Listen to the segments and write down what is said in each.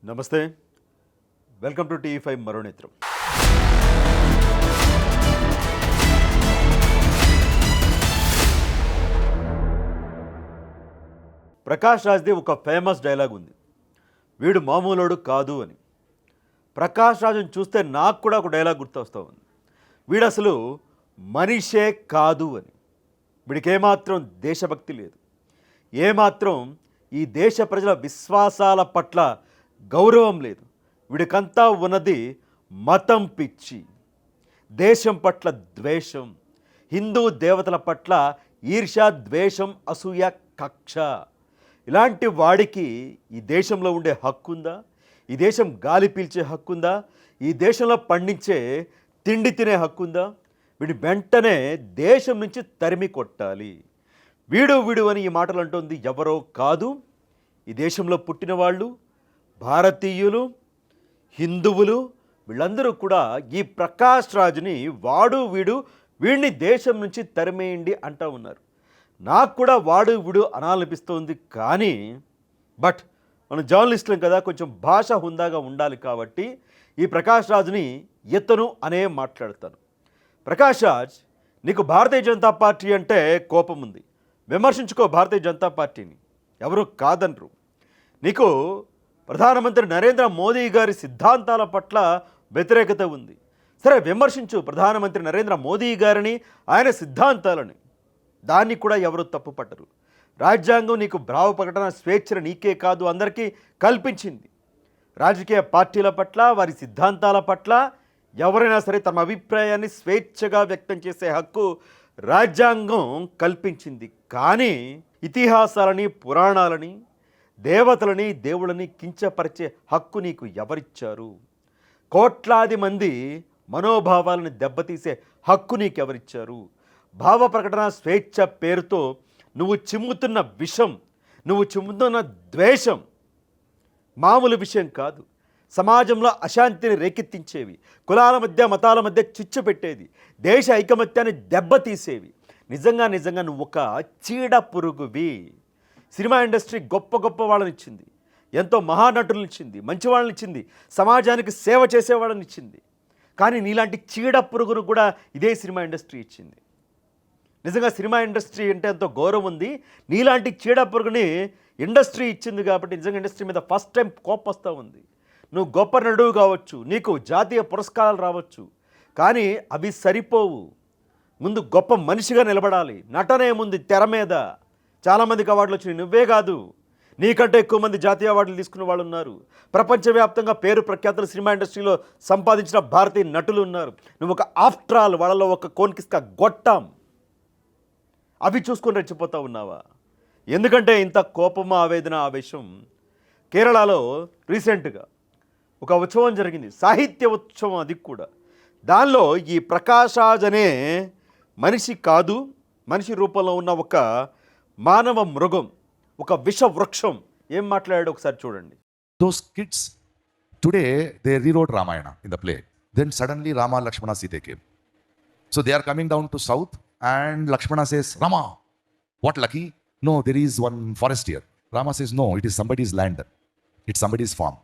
నమస్తే, welcome to TV5 మరో నేత్రం. ప్రకాష్ రాజ్ది ఒక ఫేమస్ డైలాగ్ ఉంది, వీడు మామూలోడు కాదు అని. ప్రకాష్ రాజుని చూస్తే నాకు కూడా ఒక డైలాగ్ గుర్తొస్తూ ఉంది, వీడు అసలు మనిషే కాదు అని. వీడికి ఏమాత్రం దేశభక్తి లేదు, ఏమాత్రం ఈ దేశ ప్రజల విశ్వాసాల పట్ల గౌరవం లేదు. వీడికంతా ఉన్నది మతం పిచ్చి, దేశం పట్ల ద్వేషం, హిందూ దేవతల పట్ల ఈర్ష్య, ద్వేషం, అసూయ, కక్ష. ఇలాంటి వాడికి ఈ దేశంలో ఉండే హక్కుందా? ఈ దేశం గాలి పీల్చే హక్కుందా? ఈ దేశంలో పండించే తిండి తినే హక్కుందా? వీడి వెంటనే దేశం నుంచి తరిమి కొట్టాలి. వీడు వీడు అని ఈ మాటలు అంటుంది ఎవరో కాదు, ఈ దేశంలో పుట్టిన వాళ్ళు, భారతీయులు, హిందువులు. వీళ్ళందరూ కూడా ఈ ప్రకాష్ రాజుని వాడు వీడు, వీడిని దేశం నుంచి తరిమేయండి అంటూ ఉన్నారు. నాకు కూడా వాడు వీడు అనాలనిపిస్తుంది, కానీ బట్ మనం జర్నలిస్టులం కదా, కొంచెం భాష హుందాగా ఉండాలి. కాబట్టి ఈ ప్రకాష్ రాజుని ఇతను అనే మాట్లాడతాను. ప్రకాష్ రాజ్, నీకు భారతీయ జనతా పార్టీ అంటే కోపం ఉంది, విమర్శించుకో భారతీయ జనతా పార్టీని, ఎవరు కాదనరు. నీకు ప్రధానమంత్రి నరేంద్ర మోదీ గారి సిద్ధాంతాల పట్ల వ్యతిరేకత ఉంది, సరే విమర్శించు ప్రధానమంత్రి నరేంద్ర మోదీ గారిని, ఆయన సిద్ధాంతాలని. దాన్ని కూడా ఎవరు తప్పు పట్టరు. రాజ్యాంగం నీకు భావ ప్రకటన స్వేచ్ఛను నీకే కాదు అందరికీ కల్పించింది. రాజకీయ పార్టీల పట్ల, వారి సిద్ధాంతాల పట్ల ఎవరైనా సరే తమ అభిప్రాయాన్ని స్వేచ్ఛగా వ్యక్తం చేసే హక్కు రాజ్యాంగం కల్పించింది. కానీ ఇతిహాసాలని, పురాణాలని, దేవతలని, దేవుళ్ళని కించపరిచే హక్కు నీకు ఎవరిచ్చారు? కోట్లాది మంది మనోభావాలను దెబ్బతీసే హక్కు నీకు ఎవరిచ్చారు? భావ ప్రకటన స్వేచ్ఛ పేరుతో నువ్వు చిమ్ముతున్న విషం, నువ్వు చిమ్ముతున్న ద్వేషం మామూలు విషయం కాదు. సమాజంలో అశాంతిని రేకెత్తించేవి, కులాల మధ్య, మతాల మధ్య చిచ్చు పెట్టేది, దేశ ఐకమత్యాన్ని దెబ్బతీసేవి. నిజంగా నిజంగా నువ్వు ఒక చీడ పురుగువి. సినిమా ఇండస్ట్రీ గొప్ప గొప్ప వాళ్ళని ఇచ్చింది, ఎంతో మహానటులను ఇచ్చింది, మంచి వాళ్ళని ఇచ్చింది, సమాజానికి సేవ చేసేవాళ్ళని ఇచ్చింది. కానీ నీలాంటి చీడ పురుగును కూడా ఇదే సినిమా ఇండస్ట్రీ ఇచ్చింది. నిజంగా సినిమా ఇండస్ట్రీ అంటే ఎంతో గౌరవం ఉంది, నీలాంటి చీడ పురుగుని ఇండస్ట్రీ ఇచ్చింది. కాబట్టి నిజంగా ఇండస్ట్రీ మీద ఫస్ట్ టైం కోపం వస్తూ ఉంది. నువ్వు గొప్ప నటువు కావచ్చు, నీకు జాతీయ పురస్కారాలు రావచ్చు, కానీ అవి సరిపోవు. ముందు గొప్ప మనిషిగా నిలబడాలి. నటనే ముందు తెర మీద. చాలామందికి అవార్డులు వచ్చినాయి, నువ్వే కాదు, నీకంటే ఎక్కువ మంది జాతీయ అవార్డులు తీసుకున్న వాళ్ళు ఉన్నారు. ప్రపంచవ్యాప్తంగా పేరు ప్రఖ్యాతులు సినిమా ఇండస్ట్రీలో సంపాదించిన భారతీయ నటులు ఉన్నారు. నువ్వు ఒక ఆఫ్టర్ ఆల్ వాళ్ళలో ఒక కోన్కిస్కా గొట్టం. అవి చూసుకొని రెచ్చిపోతూ ఉన్నావా? ఎందుకంటే ఇంత కోపము, ఆవేదన, ఆవేశం. కేరళలో రీసెంట్గా ఒక ఉత్సవం జరిగింది, సాహిత్య ఉత్సవం. అది కూడా దానిలో ఈ ప్రకాష్ రాజ్ అనే మనిషి కాదు, మనిషి రూపంలో ఉన్న ఒక మానవ మృగం, ఒక విష వృక్షం ఏం మాట్లాడాడు ఒకసారి చూడండి. Those kids today they rewrote Ramayana in the play. Then suddenly Rama, Lakshmana, Sita came. So they are coming down to south and Lakshmana says, Rama, what lucky? No, there is one forest here. Rama says, no, it is somebody's land. It's somebody's farm.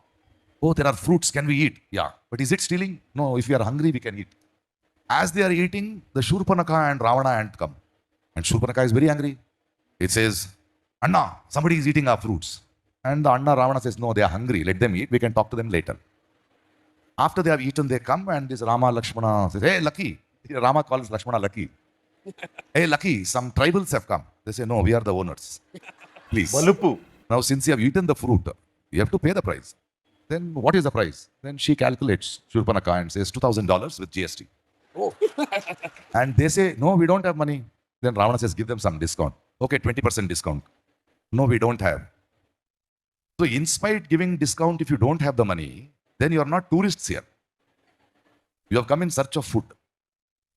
Oh, there are fruits, can we eat? Yeah. But is it stealing? No, if we are hungry, we can eat. As they are eating, the Shurpanaka and Ravana ant come. And Shurpanaka is very angry. It says, Anna, somebody is eating our fruits. And the Anna Ravana says, no, they are hungry, let them eat, we can talk to them later. After they have eaten, they come and this Rama, Lakshmana says, hey, Lucky. Rama calls Lakshmana Lucky. Hey, Lucky, some tribals have come. They say, no, we are the owners. Please. Valupu. Now, since you have eaten the fruit, you have to pay the price. Then what is the price? Then she calculates, Shurpanaka, and says $2,000 with GST. Oh. And they say, no, we don't have money. Then Ravana says, give them some discount. Okay, 20% discount. No, we don't have. So in spite giving discount, if you don't have the money, then you are not tourists here. You have come in search of food.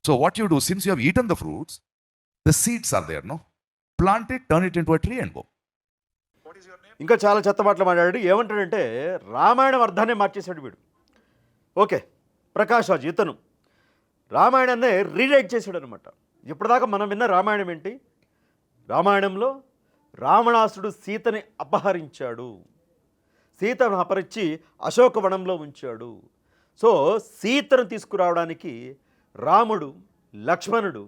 So what you do, since you have eaten the fruits, the seeds are there, no? Plant it, turn it into a tree and go. What is your name? ఇంకా చాలా చెత్త మాటలు మాట్లాడాడు. ఏమంటాడంటే రామాయణం అర్థాన్ని మార్చేశాడు వీడు. Okay, Prakash Raj ఇతను రామాయణాన్ని రీరైట్ చేశాడు అనమాట. ఇప్పటిదాకా మనం విన్న రామాయణం ఏంటి? రామాయణంలో రావణాసుడు సీతని అపహరించాడు, సీతను అపరించి అశోకవనంలో ఉంచాడు. సో సీతను తీసుకురావడానికి రాముడు, లక్ష్మణుడు,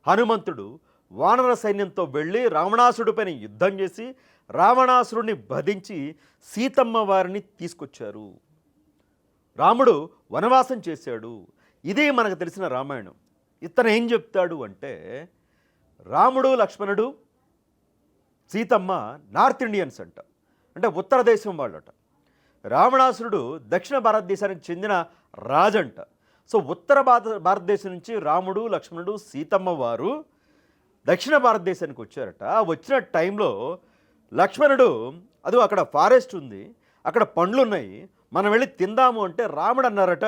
హనుమంతుడు వానర సైన్యంతో వెళ్ళి రావణాసుడి పైన యుద్ధం చేసి రావణాసురుడిని వధించి సీతమ్మ వారిని తీసుకొచ్చారు. రాముడు వనవాసం చేశాడు. ఇదే మనకు తెలిసిన రామాయణం. ఇతను ఏం చెప్తాడు అంటే, రాముడు, లక్ష్మణుడు, సీతమ్మ నార్త్ ఇండియన్స్ అంట, అంటే ఉత్తర దేశం వాళ్ళట. రావణాసురుడు దక్షిణ భారతదేశానికి చెందిన రాజంట. సో ఉత్తర భారతదేశం నుంచి రాముడు, లక్ష్మణుడు, సీతమ్మ వారు దక్షిణ భారతదేశానికి వచ్చారట. వచ్చిన టైంలో లక్ష్మణుడు అది అక్కడ ఫారెస్ట్ ఉంది, అక్కడ పండ్లు ఉన్నాయి, మనం వెళ్ళి తిందాము అంటే రాముడు అన్నారట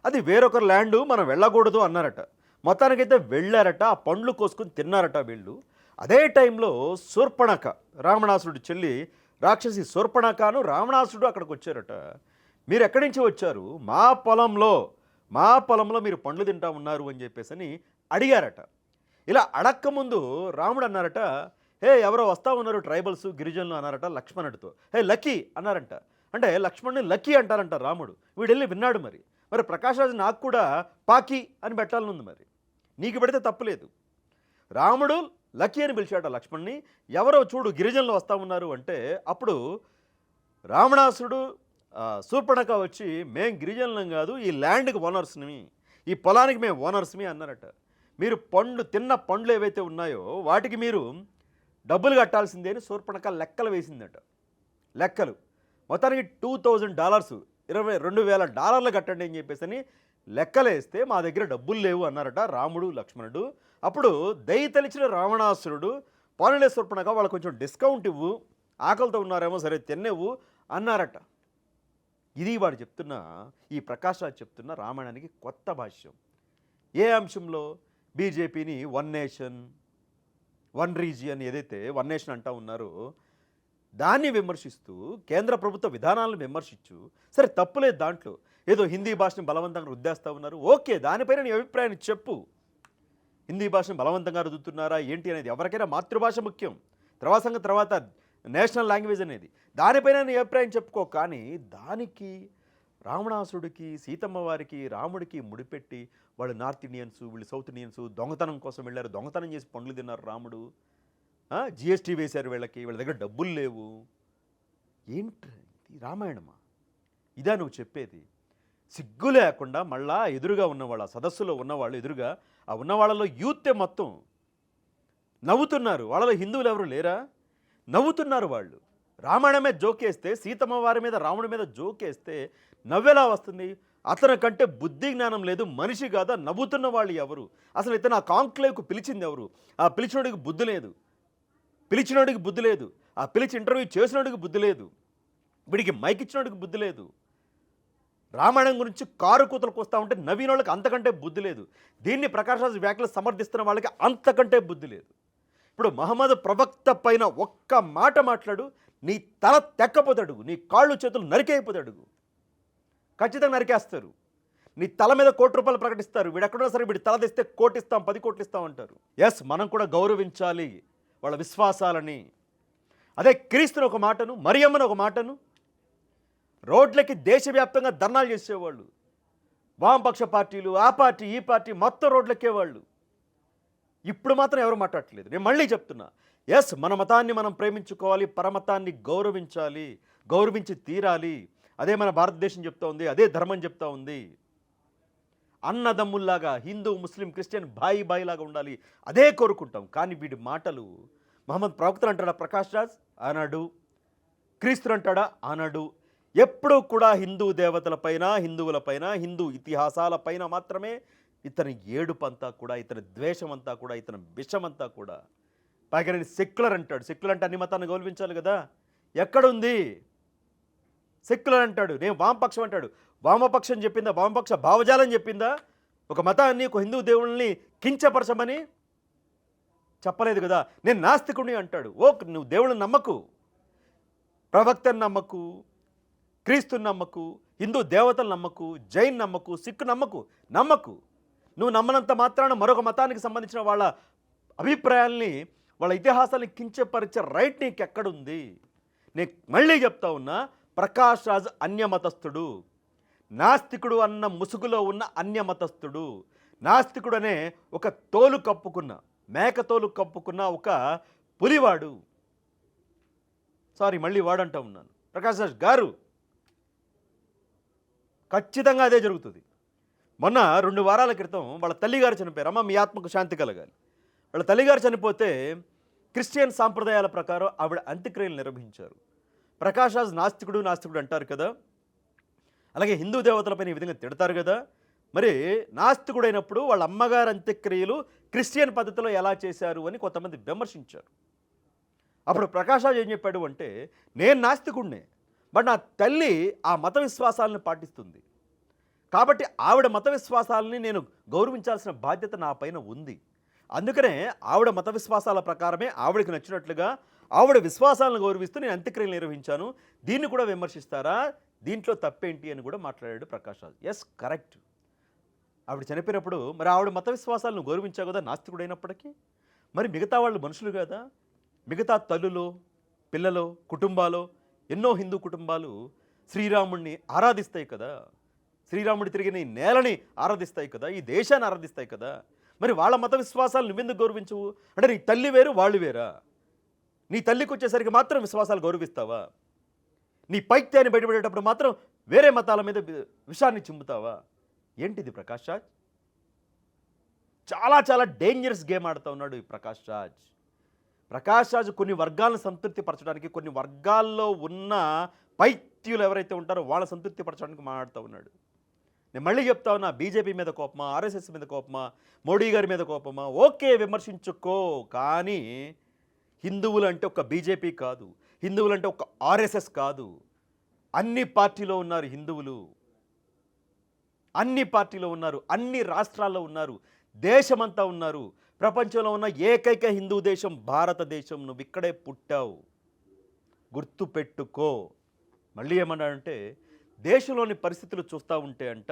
అది వేరొకరు ల్యాండు, మనం వెళ్ళకూడదు అన్నారట. మొత్తానికైతే వెళ్ళారట, ఆ పండ్లు కోసుకుని తిన్నారట వీళ్ళు. అదే టైంలో శూర్పణఖ, రావణాసురుడు చెల్లి రాక్షసి శూర్పణఖను రావణాసురుడు అక్కడికి వచ్చారట. మీరు ఎక్కడి నుంచి వచ్చారు? మా పొలంలో మీరు పండ్లు తింటా ఉన్నారు అని చెప్పేసి అని అడిగారట. ఇలా అడక్కముందు రాముడు అన్నారట, హే ఎవరో వస్తా ఉన్నారు ట్రైబల్స్, గిరిజనులు అన్నారట లక్ష్మణుడితో. హే లక్కీ అన్నారంట. అంటే లక్ష్మణుని లక్కీ అంటారంట రాముడు. వీడు వెళ్ళి విన్నాడు. మరి ప్రకాష్ రాజు నాకు కూడా పాకి అని పెట్టాలని ఉంది, మరి నీకు పెడితే తప్పులేదు. రాముడు లక్కీ అని పిలిచాట లక్ష్మణ్ని. ఎవరో చూడు గిరిజనులు వస్తూ ఉన్నారు అంటే అప్పుడు రావణాసురుడు శూర్పణఖ వచ్చి మేం గిరిజనులం కాదు, ఈ ల్యాండ్కి ఓనర్స్ని, ఈ పొలానికి మేము ఓనర్స్మి అన్నారట. మీరు తిన్న పండ్లు ఏవైతే ఉన్నాయో వాటికి మీరు డబ్బులు కట్టాల్సిందే అని శూర్పణఖ లెక్కలు వేసిందట. లెక్కలు మొత్తానికి $2000, $22,000 కట్టండి అని చెప్పేసి అని లెక్కలేస్తే మా దగ్గర డబ్బులు లేవు అన్నారట రాముడు, లక్ష్మణుడు. అప్పుడు దయ తెలిచిన రావణాసురుడు, పోనీలే శూర్పణఖ వాళ్ళు కొంచెం డిస్కౌంట్ ఇవ్వు, ఆకలితో ఉన్నారేమో సరే తినేవు అన్నారట. ఇది వాడు చెప్తున్న, ఈ ప్రకాష్ రాజ్ చెప్తున్న రామాయణానికి కొత్త భాష్యం. ఏ అంశంలో? బీజేపీని వన్ నేషన్, వన్ రీజియన్, ఏదైతే వన్ నేషన్ అంటా ఉన్నారో దాన్ని విమర్శిస్తూ కేంద్ర ప్రభుత్వ విధానాలను విమర్శించు, సరే తప్పులేదు దాంట్లో, ఏదో హిందీ భాషని బలవంతంగా రుద్దేస్తూ ఉన్నారు, ఓకే దానిపైన నీ అభిప్రాయాన్ని చెప్పు. హిందీ భాషను బలవంతంగా రుద్దుతున్నారా ఏంటి అనేది, ఎవరికైనా మాతృభాష ముఖ్యం, తర్వాత నేషనల్ లాంగ్వేజ్ అనేది, దానిపైన నీ అభిప్రాయం చెప్పుకో. కానీ దానికి రావణాసురుడికి, సీతమ్మ వారికి, రాముడికి ముడిపెట్టి వాళ్ళు నార్త్ ఇండియన్స్, వీళ్ళు సౌత్ ఇండియన్స్, దొంగతనం కోసం వెళ్ళారు, దొంగతనం చేసి పండ్లు తిన్నారు రాముడు, జిఎస్టీ వేశారు వీళ్ళకి, వీళ్ళ దగ్గర డబ్బులు లేవు. ఏంటి రామాయణమా? ఇదా నువ్వు చెప్పేది? సిగ్గు లేకుండా మళ్ళా ఎదురుగా ఉన్నవాళ్ళు, ఆ సదస్సులో ఉన్నవాళ్ళు ఎదురుగా, ఆ ఉన్నవాళ్ళలో యూతే మొత్తం నవ్వుతున్నారు. వాళ్ళలో హిందువులు ఎవరు లేరా? నవ్వుతున్నారు వాళ్ళు. రామాయణమే జోకేస్తే, సీతమ్మ వారి మీద రాముడి మీద జోకేస్తే నవ్వెలా వస్తుంది? అతని కంటే బుద్ధి జ్ఞానం లేదు, మనిషి కాదా? నవ్వుతున్న వాళ్ళు ఎవరు? అసలు ఇతను ఆ కాంక్లేవ్కు పిలిచింది ఎవరు? ఆ పిలిచినోడికి బుద్ధి లేదు, ఆ పిలిచి ఇంటర్వ్యూ చేసినోడికి బుద్ధి లేదు, వీడికి మైక్ ఇచ్చినోడికి బుద్ధి లేదు. రామాయణం గురించి కారు కూతలకు వస్తూ ఉంటే నవీన వాళ్ళకి అంతకంటే బుద్ధి లేదు. దీన్ని ప్రకాష్ రాజ్ వ్యాఖ్యలు సమర్థిస్తున్న వాళ్ళకి అంతకంటే బుద్ధి లేదు. ఇప్పుడు మహమ్మద్ ప్రవక్త పైన ఒక్క మాట మాట్లాడు, నీ తల తెక్కపోతాడు, నీ కాళ్ళు చేతులు నరికైపోతాడు, ఖచ్చితంగా నరికేస్తారు. నీ తల మీద ₹1,00,00,000 ప్రకటిస్తారు. వీడు ఎక్కడో సరే వీడి తల తెస్తే 1 కోటి ఇస్తాం, 10 కోట్లు ఇస్తాం అంటారు. ఎస్, మనం కూడా గౌరవించాలి వాళ్ళ విశ్వాసాలని. అదే క్రీస్తుని ఒక మాటను, మరియమ్మను ఒక మాటను రోడ్లకి దేశవ్యాప్తంగా ధర్నాలు చేసేవాళ్ళు, వామపక్ష పార్టీలు, ఆ పార్టీ ఈ పార్టీ మొత్తం రోడ్లెక్కేవాళ్ళు. ఇప్పుడు మాత్రం ఎవరు మాట్లాడట్లేదు. నేను మళ్ళీ చెప్తున్నా, ఎస్, మన మతాన్ని మనం ప్రేమించుకోవాలి, పరమతాన్ని గౌరవించాలి, గౌరవించి తీరాలి. అదే మన భారతదేశం చెప్తా ఉంది, అదే ధర్మం చెప్తా ఉంది. అన్నదమ్ముల్లాగా హిందూ, ముస్లిం, క్రిస్టియన్ బాయి లాగా ఉండాలి, అదే కోరుకుంటాం. కానీ వీడి మాటలు, మహమ్మద్ ప్రవక్తలు అంటాడా ప్రకాష్ రాజ్? అన్నాడు. క్రీస్తులు అంటాడా? అన్నాడు. ఎప్పుడూ కూడా హిందూ దేవతలపైన, హిందువులపైన, హిందూ ఇతిహాసాలపైన మాత్రమే ఇతని ఏడుపంతా కూడా, ఇతని ద్వేషమంతా కూడా, ఇతని విషమంతా కూడా. పైగా నేను సెక్యులర్ అంటాడు. సెక్యులర్ అంటే అన్ని మతాన్ని గౌరవించాలి కదా, ఎక్కడుంది? సెక్యులర్ అంటాడు. నేను వామపక్షం అంటాడు. వామపక్షం చెప్పిందా? వామపక్ష భావజాలం చెప్పిందా? ఒక మతాన్ని, ఒక హిందూ దేవుళ్ళని కించపరచమని చెప్పలేదు కదా. నేను నాస్తికుడిని అంటాడు. నువ్వు దేవుళ్ళని నమ్మకు, ప్రవక్తని నమ్మకు, క్రీస్తుని నమ్మకు, హిందూ దేవతలు నమ్మకు, జైన్ నమ్మకు, సిక్ నమ్మకు. నువ్వు నమ్మనంత మాత్రాన మరొక మతానికి సంబంధించిన వాళ్ళ అభిప్రాయాల్ని, వాళ్ళ ఇతిహాసాన్ని కించపరిచే రైట్ నీకు ఎక్కడుంది? నేను మళ్ళీ చెప్తా ఉన్నా, ప్రకాష్ రాజ్ అన్యమతస్థుడు, నాస్తికుడు అన్న ముసుగులో ఉన్న అన్యమతస్థుడు, నాస్తికుడు అనే ఒక తోలు కప్పుకున్న, మేక తోలు కప్పుకున్న ఒక పులివాడు. సారీ, మళ్ళీ వాడంటా ఉన్నాను. ప్రకాష్ రాజ్ గారు, ఖచ్చితంగా అదే జరుగుతుంది. మొన్న 2 వారాల క్రితం వాళ్ళ తల్లిగారు చనిపోయారు. అమ్మ మీ ఆత్మకు శాంతి కలగాలి. వాళ్ళ తల్లిగారు చనిపోతే క్రిస్టియన్ సాంప్రదాయాల ప్రకారం ఆవిడ అంత్యక్రియలు నిర్వహించారు. ప్రకాష్ రాజ్ నాస్తికుడు నాస్తికుడు అంటారు కదా, అలాగే హిందూ దేవతలపైన ఈ విధంగా తిడతారు కదా. మరి నాస్తికుడైనప్పుడు వాళ్ళ అమ్మగారు అంత్యక్రియలు క్రిస్టియన్ పద్ధతిలో ఎలా చేశారు అని కొంతమంది విమర్శించారు. అప్పుడు ప్రకాష్ రాజ్ ఏం చెప్పాడు అంటే, నేను నాస్తికుడినే, బట్ నా తల్లి ఆ మత విశ్వాసాలను పాటిస్తుంది, కాబట్టి ఆవిడ మత విశ్వాసాలని నేను గౌరవించాల్సిన బాధ్యత నా పైన ఉంది. అందుకనే ఆవిడ మత విశ్వాసాల ప్రకారమే ఆవిడకి నచ్చినట్లుగా ఆవిడ విశ్వాసాలను గౌరవిస్తూ నేను అంత్యక్రియలు నిర్వహించాను. దీన్ని కూడా విమర్శిస్తారా, దీంట్లో తప్పేంటి అని కూడా మాట్లాడాడు ప్రకాష్ రాజ్. Yes, correct. ఆవిడ చనిపోయినప్పుడు మరి ఆవిడ మత విశ్వాసాలను గౌరవించావు కదా నాస్తికుడైనప్పటికీ. మరి మిగతా వాళ్ళు మనుషులు కదా, మిగతా తల్లులు, పిల్లలు, కుటుంబాలు, ఎన్నో హిందూ కుటుంబాలు శ్రీరాముడిని ఆరాధిస్తాయి కదా, శ్రీరాముడి తిరిగిన ఈ నేలని ఆరాధిస్తాయి కదా, ఈ దేశాన్ని ఆరాధిస్తాయి కదా. మరి వాళ్ళ మత విశ్వాసాలు నువ్వెందుకు గౌరవించవు? అంటే నీ తల్లి వేరు, వాళ్ళు వేరా? నీ తల్లికి వచ్చేసరికి మాత్రం విశ్వాసాలు గౌరవిస్తావా? నీ పైత్యాన్ని బయటపడేటప్పుడు మాత్రం వేరే మతాల మీద విషాన్ని చిమ్ముతావా? ఏంటిది ప్రకాష్ రాజ్? చాలా చాలా డేంజరస్ గేమ్ ఆడుతూ ఉన్నాడు ఈ ప్రకాష్ రాజ్. ప్రకాష్ రాజ్ కొన్ని వర్గాలను సంతృప్తి పరచడానికి, కొన్ని వర్గాల్లో ఉన్న పైత్యులు ఎవరైతే ఉంటారో వాళ్ళ సంతృప్తి పరచడానికి మాట్లాడుతూ ఉన్నాడు. నేను మళ్ళీ చెప్తా ఉన్నా, బీజేపీ మీద కోపమా, ఆర్ఎస్ఎస్ మీద కోపమా, మోడీ గారి మీద కోపమా, ఓకే విమర్శించుకో. కానీ హిందువులు అంటే ఒక బీజేపీ కాదు, హిందువులు అంటే ఒక ఆర్ఎస్ఎస్ కాదు, అన్ని పార్టీలో ఉన్నారు హిందువులు, అన్ని పార్టీలో ఉన్నారు, అన్ని రాష్ట్రాల్లో ఉన్నారు, దేశమంతా ఉన్నారు. ప్రపంచంలో ఉన్న ఏకైక హిందూ దేశం భారతదేశం. నువ్వు ఇక్కడే పుట్టావు, గుర్తుపెట్టుకో. మళ్ళీ ఏమన్నాడంటే, దేశంలోని పరిస్థితులు చూస్తూ ఉంటే అంట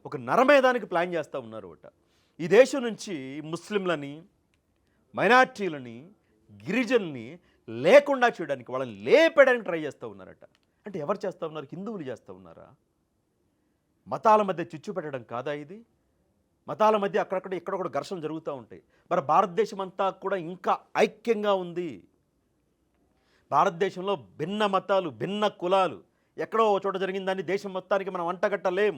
ఒక నరమేధానికి ప్లాన్ చేస్తూ ఉన్నారు అట. ఈ దేశం నుంచి ముస్లింలని, మైనార్టీలని, గిరిజనుల్ని లేకుండా చేయడానికి, వాళ్ళని లేపేయడానికి ట్రై చేస్తూ ఉన్నారట. అంటే ఎవరు చేస్తూ ఉన్నారు? హిందువులు చేస్తూ ఉన్నారా? మతాల మధ్య చిచ్చు పెట్టడం కాదా ఇది? మతాల మధ్య అక్కడక్కడ ఇక్కడ ఘర్షణ జరుగుతూ ఉంటాయి. మరి భారతదేశం అంతా కూడా ఇంకా ఐక్యంగా ఉంది. భారతదేశంలో భిన్న మతాలు, భిన్న కులాలు ఎక్కడో ఒక చోట జరిగిందని దేశం మొత్తానికి మనం అంటగట్టలేం.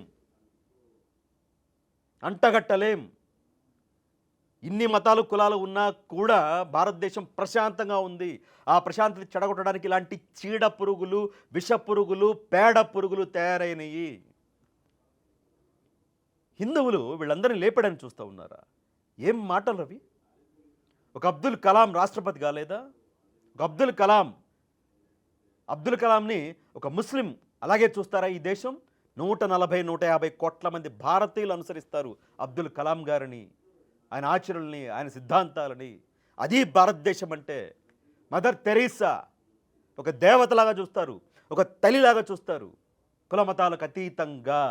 ఇన్ని మతాలు, కులాలు ఉన్నా కూడా భారతదేశం ప్రశాంతంగా ఉంది. ఆ ప్రశాంతత చెడగొట్టడానికి ఇలాంటి చీడ పురుగులు, విష పురుగులు, పేడ పురుగులు తయారైనవి. హిందువులు వీళ్ళందరినీ లేపడానికి చూస్తూ ఉన్నారా? ఏం మాటలు రవి? ఒక అబ్దుల్ కలాం రాష్ట్రపతి కాలేదా? ఒక అబ్దుల్ కలాంని ఒక ముస్లిం అలాగే చూస్తారా? ఈ దేశం 140-150 కోట్ల మంది భారతీయులు అనుసరిస్తారు అబ్దుల్ కలాం గారిని, ఆయన ఆచరణల్ని, ఆయన సిద్ధాంతాలని. అది భారతదేశం అంటే. మదర్ తెరీసా ఒక దేవతలాగా చూస్తారు, ఒక తల్లిలాగా చూస్తారు, కుల మతాలకు అతీతంగా.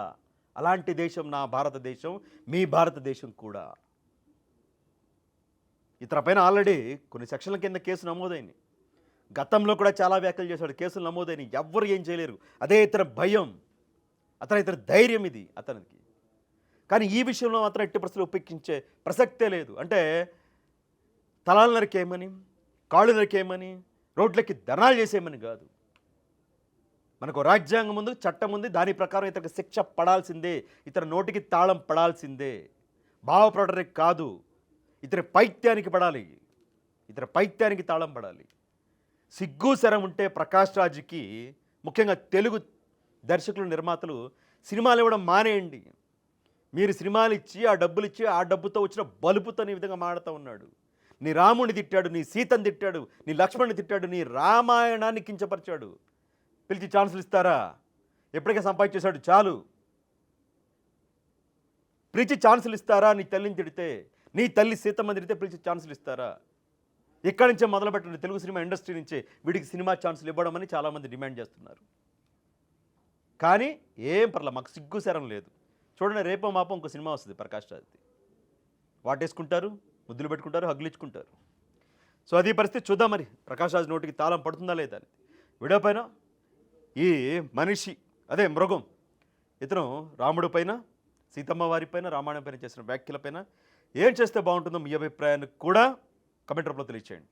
అలాంటి దేశం నా భారతదేశం, మీ భారతదేశం కూడా. ఇతర పైన ఆల్రెడీ కొన్ని సెక్షన్ల కింద కేసు నమోదైంది. గతంలో కూడా చాలా వ్యాఖ్యలు చేశాడు, కేసులు నమోదైనవి, ఎవ్వరు ఏం చేయలేరు. అదే ఇతర భయం, ఇతర ధైర్యం ఇది అతనికి. కానీ ఈ విషయంలో మాత్రం ఎట్టి పరిస్థితులు ఉపేక్షించే ప్రసక్తే లేదు. అంటే తలాలు నరికేయమని, కాళ్ళు నరికేయమని, రోడ్లకి ధర్నాలు చేసేయమని కాదు. మనకు రాజ్యాంగం ఉంది, చట్టం ఉంది, దాని ప్రకారం ఇతనికి శిక్ష పడాల్సిందే, ఇతర నోటికి తాళం పడాల్సిందే. భావప్రకటనకి కాదు, ఇతని పైత్యానికి పడాలి, ఇతని పైత్యానికి తాళం పడాలి. సిగ్గు శరం ఉంటే ప్రకాష్ రాజ్కి, ముఖ్యంగా తెలుగు దర్శకులు, నిర్మాతలు సినిమాలు ఇవ్వడం మానేయండి. మీరు సినిమాలు ఇచ్చి ఆ డబ్బులు ఇచ్చి ఆ డబ్బుతో వచ్చిన బలుపుతో ఈ విధంగా మాడుతూ ఉన్నాడు. నీ రాముడిని తిట్టాడు, నీ సీతను తిట్టాడు, నీ లక్ష్మణ్ని తిట్టాడు, నీ రామాయణాన్ని కించపరిచాడు. పిలిచి ఛాన్సులు ఇస్తారా? ఎప్పటికే సంపాదించేశాడు చాలు. పిలిచి ఛాన్సులు ఇస్తారా? నీ తల్లిని తిడితే, నీ తల్లి సీతమ్మ తిడితే పిలిచి ఛాన్సులు ఇస్తారా? ఇక్కడి నుంచే మొదలుపెట్టండి, తెలుగు సినిమా ఇండస్ట్రీ నుంచే వీడికి సినిమా ఛాన్సులు ఇవ్వడం అని చాలామంది డిమాండ్ చేస్తున్నారు. కానీ ఏం పర్లేదు, మాకు సిగ్గు శరం లేదు. చూడండి, రేపో మాపో ఇంకో సినిమా వస్తుంది ప్రకాష్ రాజ్ది. వాటేసుకుంటారు, ముద్దులు పెట్టుకుంటారు, హగ్గులిచ్చుకుంటారు. సో అది పరిస్థితి. చూద్దాం మరి ప్రకాష్ రాజ్ నోటికి తాళం పడుతుందా లేదా అని. వీడియో పైన ఈ మనిషి అదే మృగం ఇతను రాముడి పైన సీతమ్మ వారి పైన రామాయణం పైన చేసిన వ్యాఖ్యలపైన ఏం చేస్తే బాగుంటుందో మీ అభిప్రాయాన్ని కూడా కమెంట్ రూపంలో తెలియచేయండి.